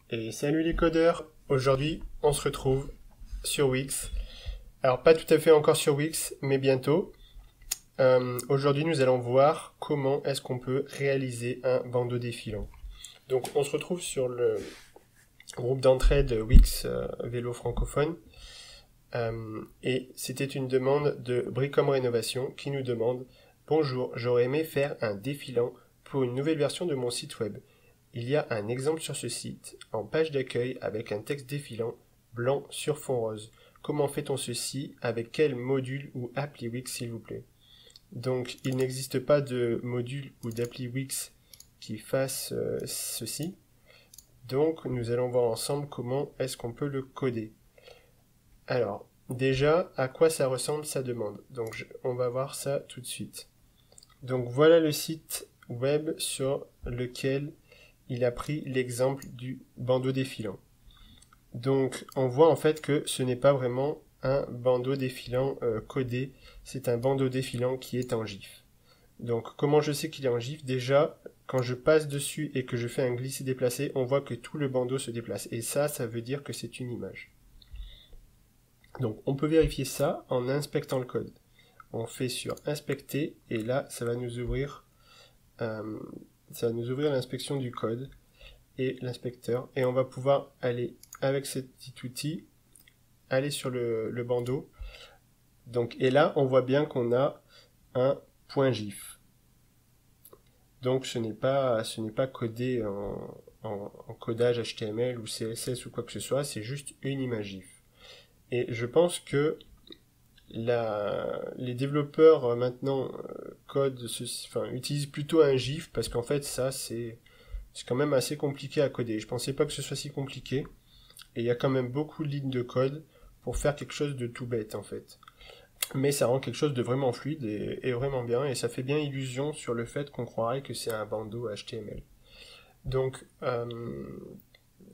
Et salut les codeurs! Aujourd'hui, on se retrouve sur Wix. Alors, pas tout à fait encore sur Wix, mais bientôt. Aujourd'hui, nous allons voir comment est-ce qu'on peut réaliser un bandeau défilant. Donc, on se retrouve sur le groupe d'entraide Wix Vélo francophone. Et c'était une demande de Bricom Rénovation qui nous demande: bonjour, j'aurais aimé faire un défilant pour une nouvelle version de mon site web. Il y a un exemple sur ce site, en page d'accueil avec un texte défilant blanc sur fond rose. Comment fait-on ceci? Avec quel module ou appli Wix s'il vous plaît? Donc il n'existe pas de module ou d'appli Wix qui fasse ceci. Donc nous allons voir ensemble comment est-ce qu'on peut le coder. Alors déjà, à quoi ça ressemble sa demande? Donc on va voir ça tout de suite. Donc voilà le site web sur lequel il a pris l'exemple du bandeau défilant. Donc on voit en fait que ce n'est pas vraiment un bandeau défilant codé, c'est un bandeau défilant qui est en GIF. Donc comment je sais qu'il est en GIF? Déjà, quand je passe dessus et que je fais un glisser-déplacer, on voit que tout le bandeau se déplace. Et ça veut dire que c'est une image. Donc on peut vérifier ça en inspectant le code. On fait sur inspecter et là ça va nous ouvrir l'inspection du code et l'inspecteur, et on va pouvoir aller avec ce petit outil aller sur le bandeau. Donc, et là on voit bien qu'on a un point GIF. Donc ce n'est pas codé en codage HTML ou CSS ou quoi que ce soit, c'est juste une image GIF. Et je pense que les développeurs maintenant utilisent plutôt un GIF parce qu'en fait ça c'est quand même assez compliqué à coder. Je pensais pas que ce soit si compliqué, et il y a quand même beaucoup de lignes de code pour faire quelque chose de tout bête en fait. Mais ça rend quelque chose de vraiment fluide et vraiment bien, et ça fait bien illusion sur le fait qu'on croirait que c'est un bandeau HTML. Donc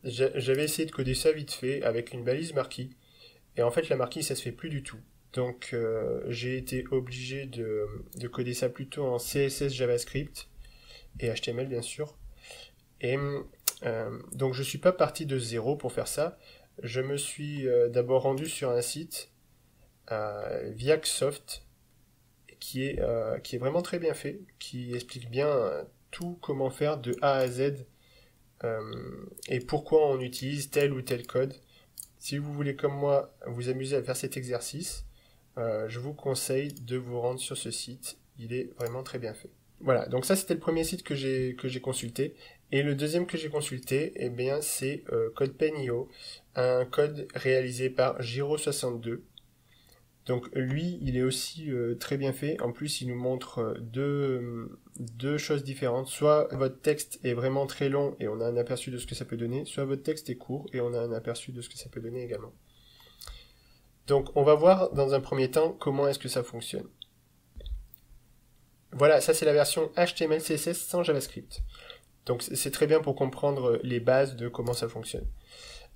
j'avais essayé de coder ça vite fait avec une balise marquee, et en fait la marquee ça se fait plus du tout. Donc j'ai été obligé de coder ça plutôt en CSS, JavaScript et HTML bien sûr. Et donc je suis pas parti de zéro pour faire ça. Je me suis d'abord rendu sur un site Viacsoft qui est vraiment très bien fait, qui explique bien tout comment faire de A à Z et pourquoi on utilise tel ou tel code. Si vous voulez comme moi vous amuser à faire cet exercice, je vous conseille de vous rendre sur ce site, il est vraiment très bien fait. Voilà, donc ça c'était le premier site que j'ai consulté. Et le deuxième que j'ai consulté, eh bien, c'est CodePen.io, un code réalisé par Giro62. Donc lui, il est aussi très bien fait. En plus, il nous montre deux choses différentes. Soit votre texte est vraiment très long et on a un aperçu de ce que ça peut donner, soit votre texte est court et on a un aperçu de ce que ça peut donner également. Donc on va voir dans un premier temps comment est-ce que ça fonctionne. Voilà, ça c'est la version HTML CSS sans JavaScript. Donc c'est très bien pour comprendre les bases de comment ça fonctionne.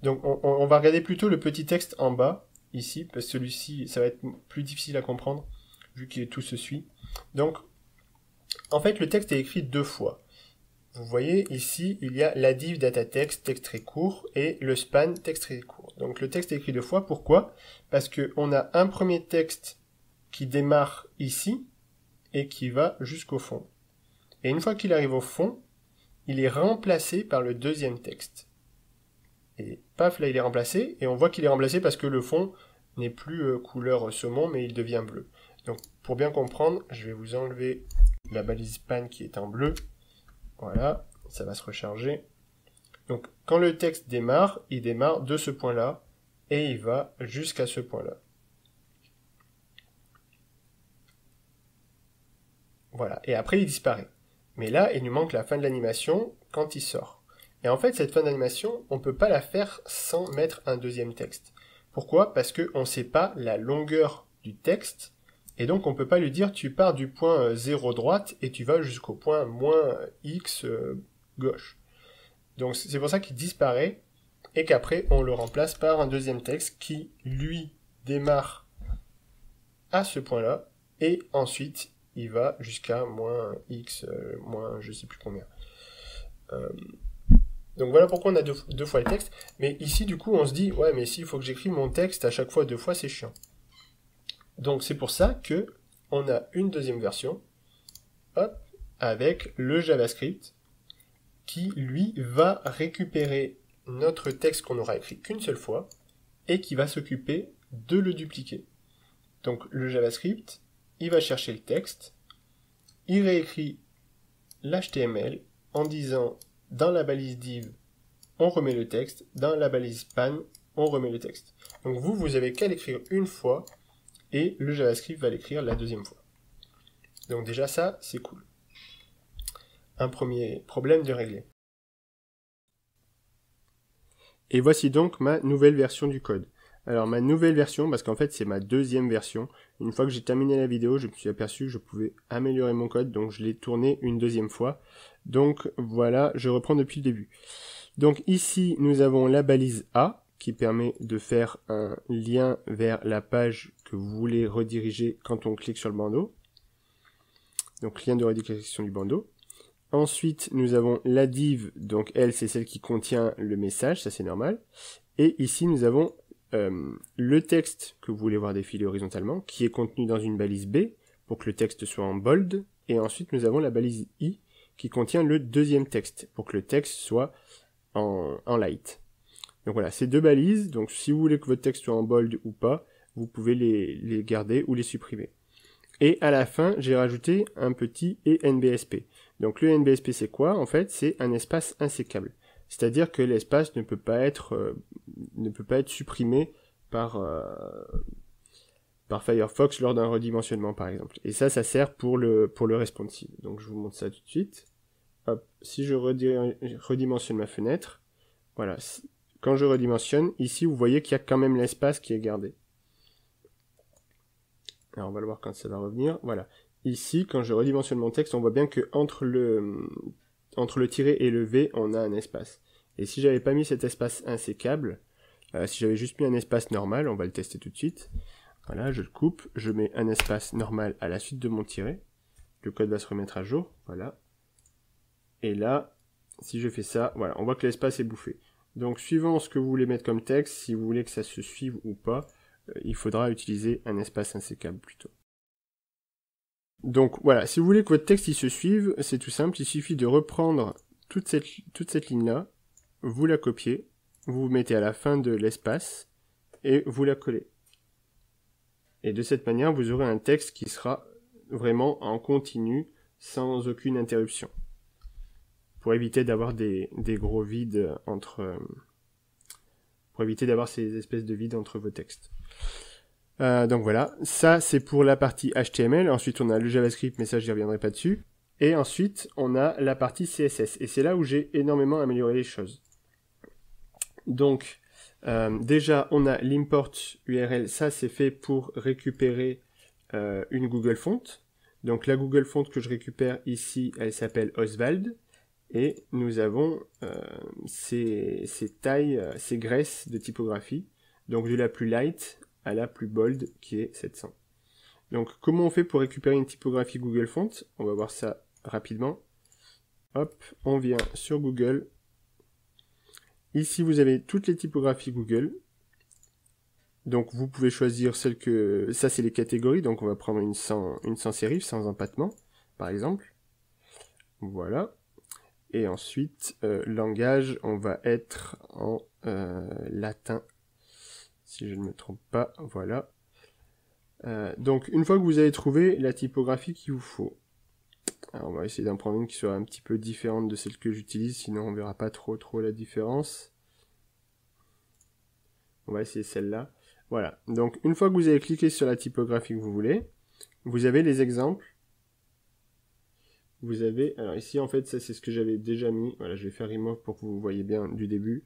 Donc on va regarder plutôt le petit texte en bas, ici, parce que celui-ci, ça va être plus difficile à comprendre, vu que tout se suit. Donc, en fait, le texte est écrit deux fois. Vous voyez, ici, il y a la div data text, texte très court, et le span, texte très court. Donc le texte est écrit deux fois, pourquoi? Parce qu'on a un premier texte qui démarre ici, et qui va jusqu'au fond. Et une fois qu'il arrive au fond, il est remplacé par le deuxième texte. Et paf, là il est remplacé, et on voit qu'il est remplacé parce que le fond n'est plus couleur saumon, mais il devient bleu. Donc pour bien comprendre, je vais vous enlever la balise span qui est en bleu. Voilà, ça va se recharger. Donc quand le texte démarre, il démarre de ce point-là, et il va jusqu'à ce point-là. Voilà, et après il disparaît. Mais là, il nous manque la fin de l'animation quand il sort. Et en fait, cette fin d'animation, on ne peut pas la faire sans mettre un deuxième texte. Pourquoi? Parce qu'on ne sait pas la longueur du texte, et donc on ne peut pas lui dire tu pars du point 0 droite et tu vas jusqu'au point moins x gauche. Donc c'est pour ça qu'il disparaît, et qu'après on le remplace par un deuxième texte qui, lui, démarre à ce point-là, et ensuite il va jusqu'à moins x, moins je sais plus combien. Donc voilà pourquoi on a deux fois le texte. Mais ici, du coup, on se dit, ouais, mais s'il faut que j'écrive mon texte à chaque fois 2 fois, c'est chiant. Donc c'est pour ça que on a une deuxième version, hop, avec le JavaScript, qui, lui, va récupérer notre texte qu'on n'aura écrit qu'une seule fois, et qui va s'occuper de le dupliquer. Donc le JavaScript, il va chercher le texte, il réécrit l'HTML en disant dans la balise div, on remet le texte, dans la balise span, on remet le texte. Donc vous avez qu'à l'écrire une fois, et le JavaScript va l'écrire la deuxième fois. Donc déjà ça, c'est cool. Un premier problème de régler. Et voici donc ma nouvelle version du code. Alors ma nouvelle version, parce qu'en fait c'est ma deuxième version, une fois que j'ai terminé la vidéo, je me suis aperçu que je pouvais améliorer mon code, donc je l'ai tourné une deuxième fois. Donc voilà, je reprends depuis le début. Donc ici nous avons la balise A, qui permet de faire un lien vers la page que vous voulez rediriger quand on clique sur le bandeau. Donc lien de redirection du bandeau. Ensuite, nous avons la div, donc elle, c'est celle qui contient le message, ça c'est normal. Et ici, nous avons le texte que vous voulez voir défiler horizontalement, qui est contenu dans une balise B, pour que le texte soit en bold. Et ensuite, nous avons la balise I, qui contient le deuxième texte, pour que le texte soit en light. Donc voilà, ces deux balises, donc si vous voulez que votre texte soit en bold ou pas, vous pouvez les garder ou les supprimer. Et à la fin, j'ai rajouté un petit NBSP. Donc le NBSP c'est quoi? En fait, c'est un espace insécable. C'est-à-dire que l'espace ne peut pas être supprimé par Firefox lors d'un redimensionnement par exemple. Et ça sert pour le responsive. Donc je vous montre ça tout de suite. Hop, si je redimensionne ma fenêtre, voilà. Quand je redimensionne, ici vous voyez qu'il y a quand même l'espace qui est gardé. Alors on va le voir quand ça va revenir. Voilà. Ici, quand je redimensionne mon texte, on voit bien que entre le tiret et le V, on a un espace. Et si j'avais pas mis cet espace insécable, si j'avais juste mis un espace normal, on va le tester tout de suite. Voilà, je le coupe, je mets un espace normal à la suite de mon tiret. Le code va se remettre à jour, voilà. Et là, si je fais ça, voilà, on voit que l'espace est bouffé. Donc, suivant ce que vous voulez mettre comme texte, si vous voulez que ça se suive ou pas, il faudra utiliser un espace insécable plutôt. Donc voilà, si vous voulez que votre texte il se suive, c'est tout simple, il suffit de reprendre toute cette ligne-là, vous la copiez, vous mettez à la fin de l'espace, et vous la collez. Et de cette manière, vous aurez un texte qui sera vraiment en continu, sans aucune interruption. Pour éviter d'avoir des gros vides pour éviter d'avoir ces espèces de vides entre vos textes. Donc voilà, ça c'est pour la partie HTML, ensuite on a le JavaScript, mais ça j'y reviendrai pas dessus, et ensuite on a la partie CSS, et c'est là où j'ai énormément amélioré les choses. Donc déjà on a l'import URL, ça c'est fait pour récupérer une Google Font, donc la Google Font que je récupère ici, elle s'appelle Oswald, et nous avons ces tailles, ces graisses de typographie, donc de la plus light à la plus bold qui est 700. Donc comment on fait pour récupérer une typographie Google Font? On va voir ça rapidement. Hop, on vient sur Google. Ici vous avez toutes les typographies Google. Donc vous pouvez choisir celle que... Ça c'est les catégories, donc on va prendre une sans sérif, sans empattement, par exemple. Voilà. Et ensuite, langage, on va être en latin. Si je ne me trompe pas, voilà. Donc, une fois que vous avez trouvé la typographie qu'il vous faut, alors on va essayer d'en prendre une qui soit un petit peu différente de celle que j'utilise, sinon on verra pas trop la différence. On va essayer celle-là. Voilà. Donc, une fois que vous avez cliqué sur la typographie que vous voulez, vous avez les exemples. Vous avez, alors ici en fait ça c'est ce que j'avais déjà mis, voilà je vais faire remove pour que vous voyez bien du début.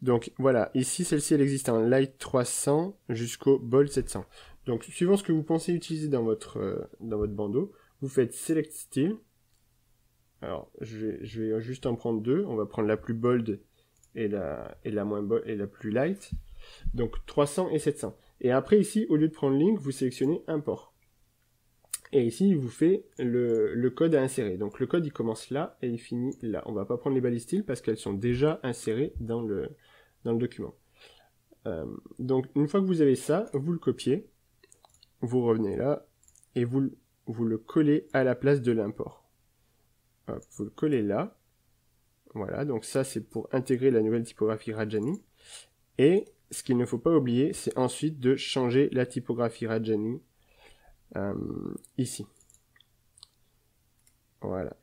Donc voilà, ici celle-ci elle existe en light 300 jusqu'au bold 700. Donc suivant ce que vous pensez utiliser dans votre bandeau, vous faites select style. Alors je vais juste en prendre deux, on va prendre la plus bold et la moins bold et la plus light. Donc 300 et 700. Et après ici au lieu de prendre link, vous sélectionnez import. Et ici, il vous fait le code à insérer. Donc le code, il commence là et il finit là. On va pas prendre les balises styles parce qu'elles sont déjà insérées dans le document. Donc une fois que vous avez ça, vous le copiez, vous revenez là et vous le collez à la place de l'import. Vous le collez là. Voilà, donc ça c'est pour intégrer la nouvelle typographie Rajani. Et ce qu'il ne faut pas oublier, c'est ensuite de changer la typographie Rajani ici. Voilà.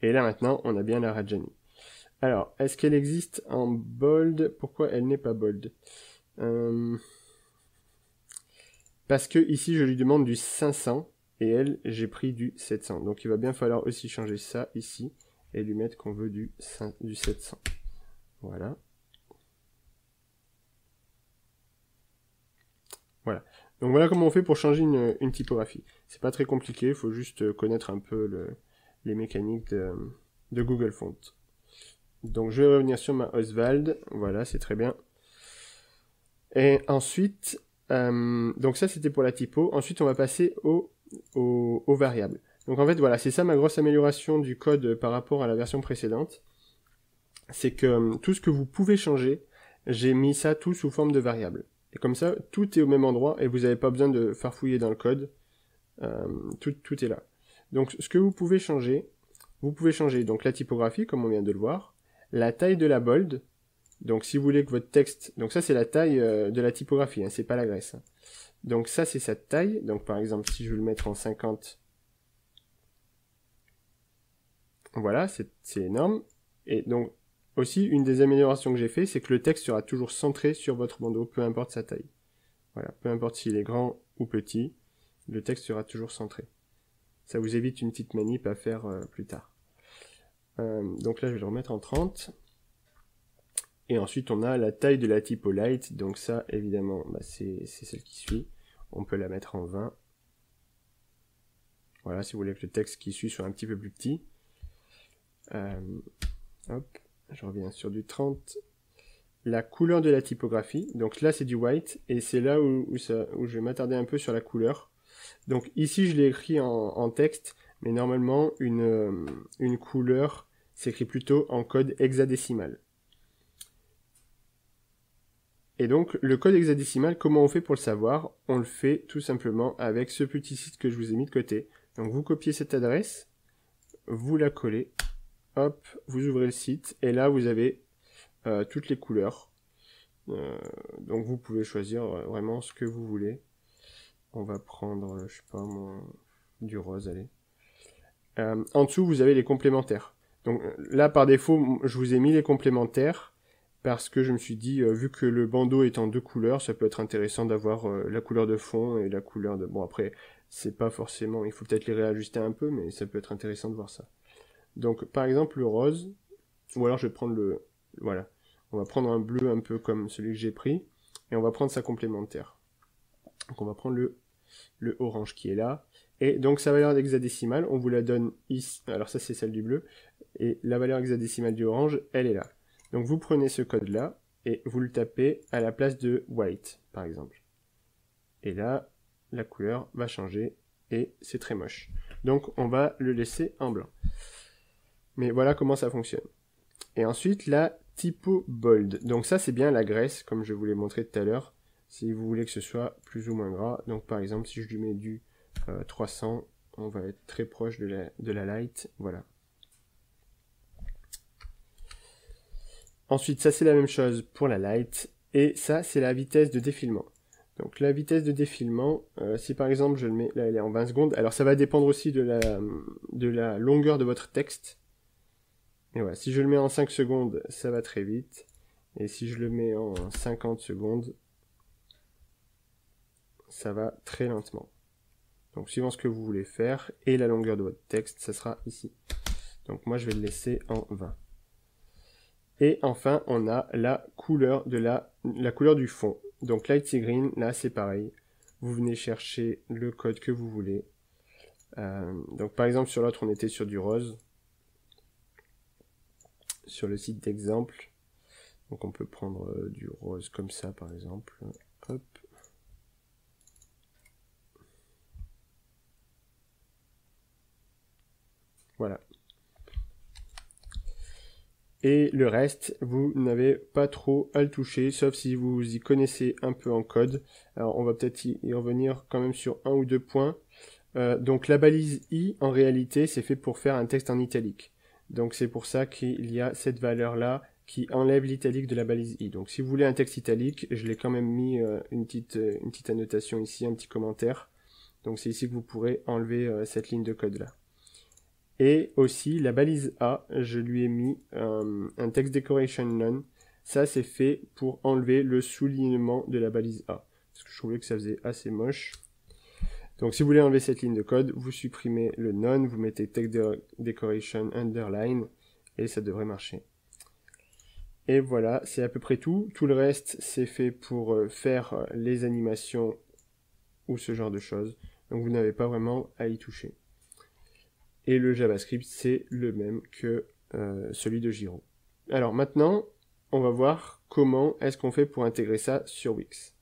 Et là maintenant, on a bien la Rajani. Alors, est-ce qu'elle existe en bold? Pourquoi elle n'est pas bold? Parce que ici, je lui demande du 500 et elle, j'ai pris du 700. Donc il va bien falloir aussi changer ça ici et lui mettre qu'on veut du 700. Voilà. Voilà. Donc voilà comment on fait pour changer une typographie. C'est pas très compliqué, il faut juste connaître un peu les mécaniques de Google Fonts. Donc je vais revenir sur ma Oswald. Voilà, c'est très bien. Et ensuite, donc ça c'était pour la typo. Ensuite on va passer aux variables. Donc en fait voilà, c'est ça ma grosse amélioration du code par rapport à la version précédente. C'est que tout ce que vous pouvez changer, j'ai mis ça tout sous forme de variables. Et comme ça, tout est au même endroit et vous n'avez pas besoin de farfouiller dans le code. Tout est là. Donc ce que vous pouvez changer donc la typographie, comme on vient de le voir, la taille de la bold. Donc si vous voulez que votre texte... Donc ça c'est la taille de la typographie, hein, c'est pas la graisse. Hein. Donc ça c'est sa taille. Donc par exemple si je veux le mettre en 50, voilà, c'est énorme. Et donc aussi une des améliorations que j'ai fait, c'est que le texte sera toujours centré sur votre bandeau, peu importe sa taille. Voilà, peu importe s'il est grand ou petit, le texte sera toujours centré. Ça vous évite une petite manip à faire plus tard. Donc là je vais le remettre en 30. Et ensuite, on a la taille de la typo light. Donc ça, évidemment, bah, c'est celle qui suit. On peut la mettre en 20. Voilà, si vous voulez que le texte qui suit soit un petit peu plus petit. Hop, je reviens sur du 30. La couleur de la typographie. Donc là, c'est du white. Et c'est là où je vais m'attarder un peu sur la couleur. Donc ici, je l'ai écrit en texte. Mais normalement, une couleur s'écrit plutôt en code hexadécimal. Et donc, le code hexadécimal, comment on fait pour le savoir? On le fait tout simplement avec ce petit site que je vous ai mis de côté. Donc, vous copiez cette adresse, vous la collez, hop, vous ouvrez le site, et là, vous avez toutes les couleurs. Donc, vous pouvez choisir vraiment ce que vous voulez. On va prendre, je sais pas, du rose, allez. En dessous, vous avez les complémentaires. Donc, là, par défaut, je vous ai mis les complémentaires. Parce que je me suis dit, vu que le bandeau est en deux couleurs, ça peut être intéressant d'avoir la couleur de fond et la couleur de... Bon, après, c'est pas forcément... Il faut peut-être les réajuster un peu, mais ça peut être intéressant de voir ça. Donc, par exemple, le rose, ou alors je vais prendre le... Voilà. On va prendre un bleu un peu comme celui que j'ai pris, et on va prendre sa complémentaire. Donc, on va prendre le orange qui est là. Et donc, sa valeur hexadécimale, on vous la donne ici. Alors, ça, c'est celle du bleu. Et la valeur hexadécimale du orange, elle est là. Donc vous prenez ce code-là et vous le tapez à la place de white, par exemple. Et là, la couleur va changer et c'est très moche. Donc on va le laisser en blanc. Mais voilà comment ça fonctionne. Et ensuite, la typo bold. Donc ça, c'est bien la graisse, comme je vous l'ai montré tout à l'heure. Si vous voulez que ce soit plus ou moins gras. Donc par exemple, si je lui mets du 300, on va être très proche de la light. Voilà. Ensuite, ça c'est la même chose pour la light, et ça c'est la vitesse de défilement. Donc la vitesse de défilement, si par exemple je le mets, là elle est en 20 secondes, alors ça va dépendre aussi de la longueur de votre texte. Et voilà, si je le mets en 5 secondes, ça va très vite, et si je le mets en 50 secondes, ça va très lentement. Donc suivant ce que vous voulez faire, et la longueur de votre texte, ça sera ici. Donc moi je vais le laisser en 20. Et enfin, on a la couleur la couleur du fond. Donc light sea green, là c'est pareil. Vous venez chercher le code que vous voulez. Donc par exemple sur l'autre on était sur du rose. Sur le site d'exemple. Donc on peut prendre du rose comme ça par exemple. Hop. Voilà. Et le reste, vous n'avez pas trop à le toucher, sauf si vous y connaissez un peu en code. Alors on va peut-être y revenir quand même sur un ou deux points. Donc la balise i, en réalité, c'est fait pour faire un texte en italique. Donc c'est pour ça qu'il y a cette valeur-là qui enlève l'italique de la balise i. Donc si vous voulez un texte italique, je l'ai quand même mis une petite annotation ici, un petit commentaire. Donc c'est ici que vous pourrez enlever cette ligne de code-là. Et aussi, la balise A, je lui ai mis un text decoration none. Ça, c'est fait pour enlever le soulignement de la balise A. Parce que je trouvais que ça faisait assez moche. Donc, si vous voulez enlever cette ligne de code, vous supprimez le none, vous mettez text decoration underline, et ça devrait marcher. Et voilà, c'est à peu près tout. Tout le reste, c'est fait pour faire les animations ou ce genre de choses. Donc, vous n'avez pas vraiment à y toucher. Et le JavaScript, c'est le même que celui de Giro. Alors maintenant, on va voir comment est-ce qu'on fait pour intégrer ça sur Wix.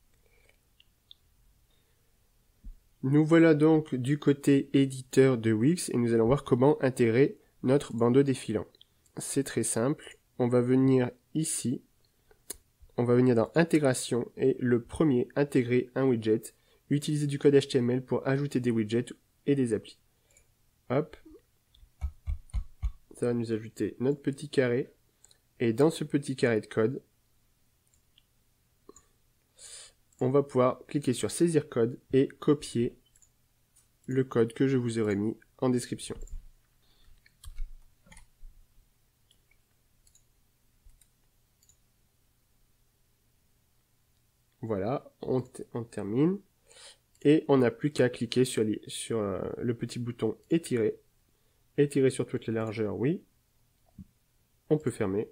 Nous voilà donc du côté éditeur de Wix et nous allons voir comment intégrer notre bandeau défilant. C'est très simple, on va venir ici, on va venir dans intégration et le premier, intégrer un widget, utiliser du code HTML pour ajouter des widgets et des applis. Hop, ça va nous ajouter notre petit carré. Et dans ce petit carré de code, on va pouvoir cliquer sur saisir code et copier le code que je vous aurais mis en description. Voilà, on termine. Et on n'a plus qu'à cliquer sur le petit bouton étirer. Étirer sur toutes les largeurs, oui. On peut fermer.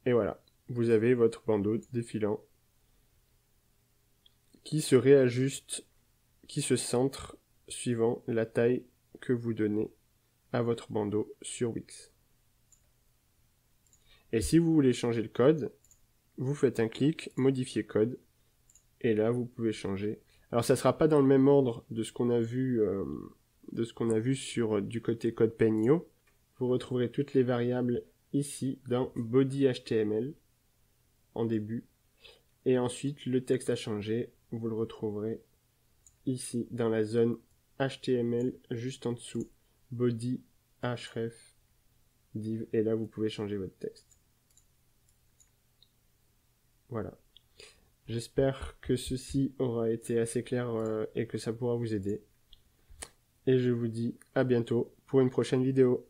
Et voilà, vous avez votre bandeau défilant qui se réajuste, qui se centre suivant la taille que vous donnez à votre bandeau sur Wix. Et si vous voulez changer le code, vous faites un clic, modifier code, et là vous pouvez changer. Alors ça sera pas dans le même ordre de ce qu'on a vu, sur du côté CodePen.io. Vous retrouverez toutes les variables ici dans body HTML en début, et ensuite le texte à changer, vous le retrouverez ici dans la zone HTML juste en dessous, body href div, et là vous pouvez changer votre texte. Voilà. J'espère que ceci aura été assez clair et que ça pourra vous aider. Et je vous dis à bientôt pour une prochaine vidéo.